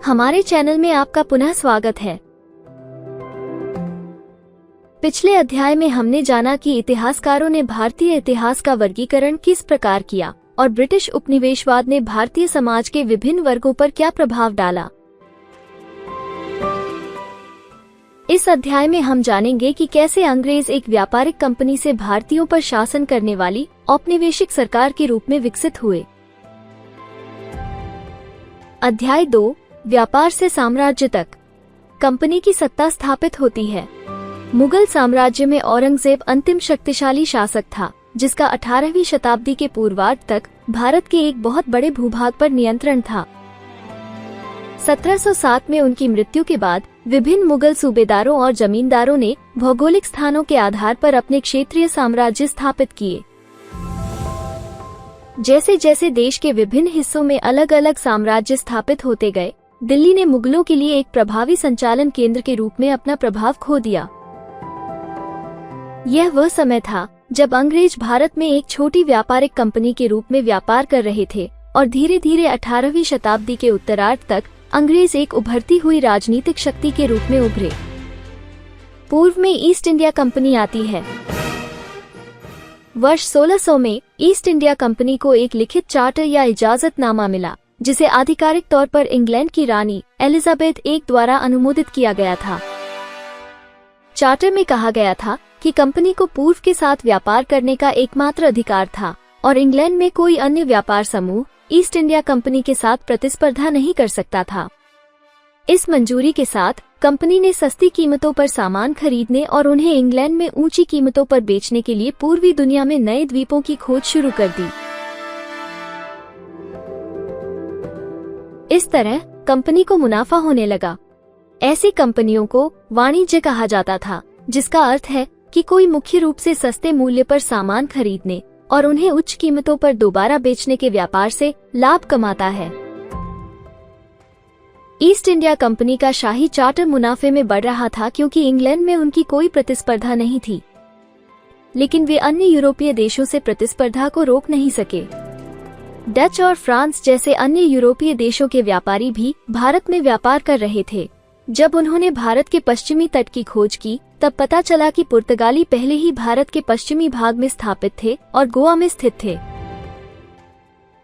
हमारे चैनल में आपका पुनः स्वागत है। पिछले अध्याय में हमने जाना कि इतिहासकारों ने भारतीय इतिहास का वर्गीकरण किस प्रकार किया और ब्रिटिश उपनिवेशवाद ने भारतीय समाज के विभिन्न वर्गों पर क्या प्रभाव डाला। इस अध्याय में हम जानेंगे कि कैसे अंग्रेज एक व्यापारिक कंपनी से भारतीयों पर शासन करने वाली औपनिवेशिक सरकार के रूप में विकसित हुए। अध्याय 2, व्यापार से साम्राज्य तक। कंपनी की सत्ता स्थापित होती है। मुगल साम्राज्य में औरंगजेब अंतिम शक्तिशाली शासक था, जिसका 18वीं शताब्दी के पूर्वार्ध तक भारत के एक बहुत बड़े भूभाग पर नियंत्रण था। 1707 में उनकी मृत्यु के बाद विभिन्न मुगल सूबेदारों और जमींदारों ने भौगोलिक स्थानों के आधार पर अपने क्षेत्रीय साम्राज्य स्थापित किए। जैसे जैसे देश के विभिन्न हिस्सों में अलग अलग साम्राज्य स्थापित होते गए, दिल्ली ने मुगलों के लिए एक प्रभावी संचालन केंद्र के रूप में अपना प्रभाव खो दिया। यह वह समय था जब अंग्रेज भारत में एक छोटी व्यापारिक कंपनी के रूप में व्यापार कर रहे थे और धीरे धीरे 18वीं शताब्दी के उत्तरार्ध तक अंग्रेज एक उभरती हुई राजनीतिक शक्ति के रूप में उभरे। पूर्व में ईस्ट इंडिया कंपनी आती है। वर्ष 1600 में ईस्ट इंडिया कंपनी को एक लिखित चार्टर या इजाजतनामा मिला, जिसे आधिकारिक तौर पर इंग्लैंड की रानी एलिजाबेथ एक द्वारा अनुमोदित किया गया था। चार्टर में कहा गया था कि कंपनी को पूर्व के साथ व्यापार करने का एकमात्र अधिकार था और इंग्लैंड में कोई अन्य व्यापार समूह ईस्ट इंडिया कंपनी के साथ प्रतिस्पर्धा नहीं कर सकता था। इस मंजूरी के साथ कंपनी ने सस्ती कीमतों पर सामान खरीदने और उन्हें इंग्लैंड में ऊंची कीमतों पर बेचने के लिए पूर्वी दुनिया में नए द्वीपों की खोज शुरू कर दी। इस तरह कंपनी को मुनाफा होने लगा। ऐसी कंपनियों को वाणिज्य कहा जाता था, जिसका अर्थ है कि कोई मुख्य रूप से सस्ते मूल्य पर सामान खरीदने और उन्हें उच्च कीमतों पर दोबारा बेचने के व्यापार से लाभ कमाता है। ईस्ट इंडिया कंपनी का शाही चार्टर मुनाफे में बढ़ रहा था क्योंकि इंग्लैंड में उनकी कोई प्रतिस्पर्धा नहीं थी, लेकिन वे अन्य यूरोपीय देशों से प्रतिस्पर्धा को रोक नहीं सके। डच और फ्रांस जैसे अन्य यूरोपीय देशों के व्यापारी भी भारत में व्यापार कर रहे थे। जब उन्होंने भारत के पश्चिमी तट की खोज की, तब पता चला कि पुर्तगाली पहले ही भारत के पश्चिमी भाग में स्थापित थे और गोवा में स्थित थे।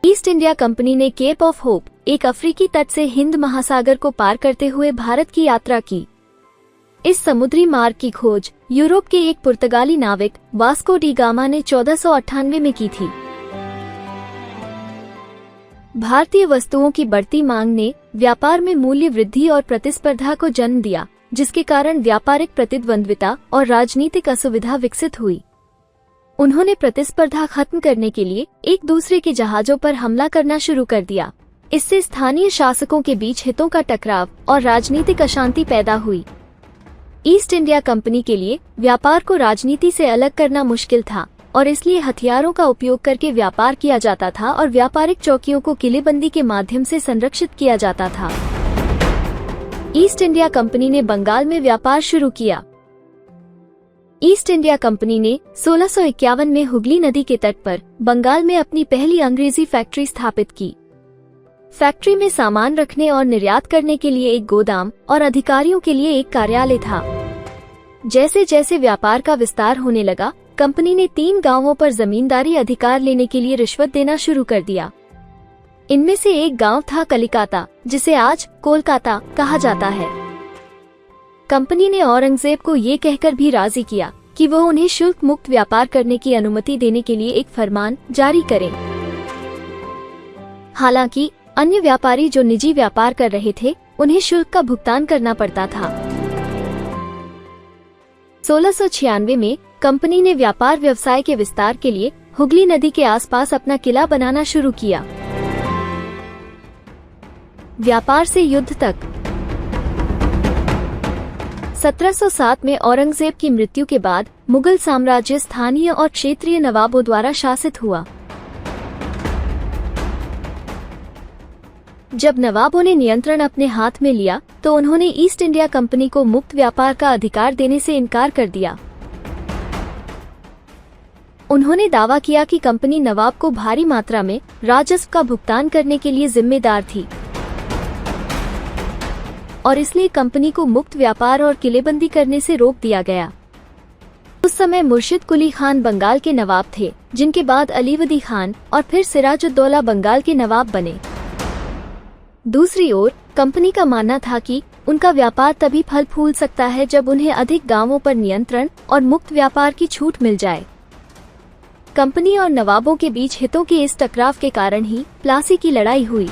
ईस्ट इंडिया कंपनी ने केप ऑफ होप, एक अफ्रीकी तट से हिंद महासागर को पार करते हुए भारत की यात्रा की। इस समुद्री मार्ग की खोज यूरोप के एक पुर्तगाली नाविक वास्को डी गामा ने 1498 में की थी। भारतीय वस्तुओं की बढ़ती मांग ने व्यापार में मूल्य वृद्धि और प्रतिस्पर्धा को जन्म दिया, जिसके कारण व्यापारिक प्रतिद्वंद्विता और राजनीतिक असुविधा विकसित हुई। उन्होंने प्रतिस्पर्धा खत्म करने के लिए एक दूसरे के जहाजों पर हमला करना शुरू कर दिया। इससे स्थानीय शासकों के बीच हितों का टकराव और राजनीतिक अशांति पैदा हुई। ईस्ट इंडिया कंपनी के लिए व्यापार को राजनीति से अलग करना मुश्किल था और इसलिए हथियारों का उपयोग करके व्यापार किया जाता था और व्यापारिक चौकियों को किलेबंदी के माध्यम से संरक्षित किया जाता था। ईस्ट इंडिया कंपनी ने बंगाल में व्यापार शुरू किया। ईस्ट इंडिया कंपनी ने 1651 में हुगली नदी के तट पर बंगाल में अपनी पहली अंग्रेजी फैक्ट्री स्थापित की। फैक्ट्री में सामान रखने और निर्यात करने के लिए एक गोदाम और अधिकारियों के लिए एक कार्यालय था। जैसे जैसे व्यापार का विस्तार होने लगा, कंपनी ने 3 गांवों पर जमींदारी अधिकार लेने के लिए रिश्वत देना शुरू कर दिया। इनमें से एक गांव था कलिकाता, जिसे आज कोलकाता कहा जाता है। कंपनी ने औरंगजेब को ये कहकर भी राजी किया कि वह उन्हें शुल्क मुक्त व्यापार करने की अनुमति देने के लिए एक फरमान जारी करें। हालांकि अन्य व्यापारी जो निजी व्यापार कर रहे थे, उन्हें शुल्क का भुगतान करना पड़ता था। 1696 में कंपनी ने व्यापार व्यवसाय के विस्तार के लिए हुगली नदी के आसपास अपना किला बनाना शुरू किया। व्यापार से युद्ध तक। 1707 में औरंगजेब की मृत्यु के बाद मुगल साम्राज्य स्थानीय और क्षेत्रीय नवाबों द्वारा शासित हुआ। जब नवाबों ने नियंत्रण अपने हाथ में लिया, तो उन्होंने ईस्ट इंडिया कंपनी को मुक्त व्यापार का अधिकार देने से इनकार कर दिया। उन्होंने दावा किया कि कंपनी नवाब को भारी मात्रा में राजस्व का भुगतान करने के लिए जिम्मेदार थी। और इसलिए कंपनी को मुक्त व्यापार और किलेबंदी करने से रोक दिया गया। उस समय मुर्शिद कुली खान बंगाल के नवाब थे, जिनके बाद अलीवदी खान और फिर सिराजुद्दौला बंगाल के नवाब बने। दूसरी ओर कंपनी का मानना था कि उनका व्यापार तभी फल फूल सकता है जब उन्हें अधिक गांवों पर नियंत्रण और मुक्त व्यापार की छूट मिल जाए। कंपनी और नवाबों के बीच हितों के इस टकराव के कारण ही प्लासी की लड़ाई हुई।